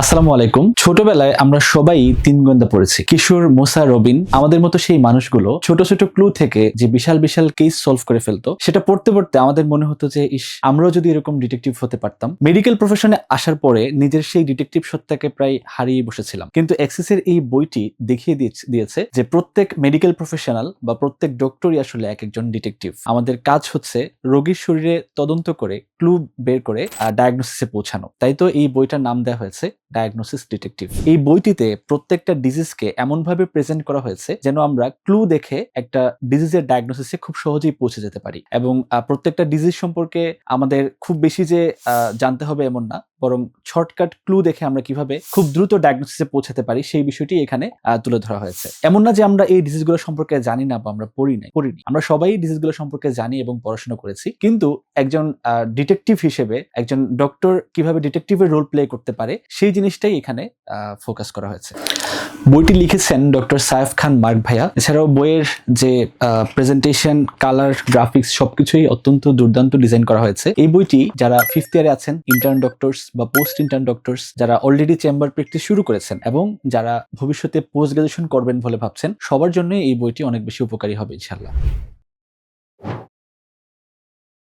আসসালামু আলাইকুম। ছোটবেলায় আমরা সবাই তিন গোয়েন্দা পড়েছি। কিশোর, মুসা, রবিন। আমাদের মতো সেই মানুষগুলো ছোট ছোট ক্লু থেকে যে বিশাল বিশাল কেস সলভ করে ফেলতো, সেটা পড়তে পড়তে আমাদের মনে হতো যে ইস, আমরাও যদি এরকম ডিটেকটিভ হতে পারতাম। মেডিকেল প্রফেশনে আসার পরে নিজের সেই ডিটেকটিভ সত্তাকে প্রায় হারিয়ে বসেছিলাম। কিন্তু অ্যাক্সিসের এই বইটি দেখিয়ে দিয়েছে যে প্রত্যেক মেডিকেল প্রফেশনাল বা প্রত্যেক ডক্টরই আসলে এক একজন ডিটেকটিভ। আমাদের কাজ হচ্ছে রোগীর শরীরে তদন্ত করে ক্লু বের করে ডায়াগনোসিসে পৌঁছানো। তাই তো এই বইটার নাম দেওয়া হয়েছে ডায়াগনোসিস ডিটেকটিভ। এই বইটিতে প্রত্যেকটা ডিজিজকে এমনভাবে প্রেজেন্ট করা হয়েছে যেন আমরা ক্লু দেখে একটা ডিজিজের ডায়াগনোসিসে খুব সহজেই পৌঁছে যেতে পারি। এবং প্রত্যেকটা ডিজিজ সম্পর্কে আমাদের খুব বেশি যে জানতে হবে এমন না, বরং শর্টকাট ক্লু দেখে আমরা কিভাবে খুব দ্রুত ডায়াগনোসিসে পৌঁছাতে পারি সেই বিষয়টি এখানে তুলে ধরা হয়েছে। এমন না যে আমরা এই ডিজিজগুলো সম্পর্কে জানি না বা আমরা পড়িনি। আমরা সবাই ডিজিজগুলো সম্পর্কে জানি এবং পড়াশোনা করেছি, কিন্তু একজন ডিটেকটিভ হিসেবে একজন ডক্টর কিভাবে ডিটেকটিভের রোল প্লে করতে পারে সেই জিনিসটাই এখানে ফোকাস করা হয়েছে। বইটি লিখেছেন ডক্টর সায়েফ খান মার্ক ভাইয়া। এছাড়াও বইয়ের যে প্রেজেন্টেশন, কালার, গ্রাফিক্স সবকিছুই অত্যন্ত দুর্দান্ত ডিজাইন করা হয়েছে। এই বইটি যারা 5th ইয়ারে আছেন, ইন্টার্ন ডক্টরস বা পোস্ট ইন্টার্ন ডক্টরস, যারা অলরেডি চেম্বার প্র্যাকটিস শুরু করেছেন এবং যারা ভবিষ্যতে পোস্ট গ্রাজুয়েশন করবেন বলে ভাবছেন, সবার জন্য এই বইটি অনেক বেশি উপকারী হবে ইনশাআল্লাহ।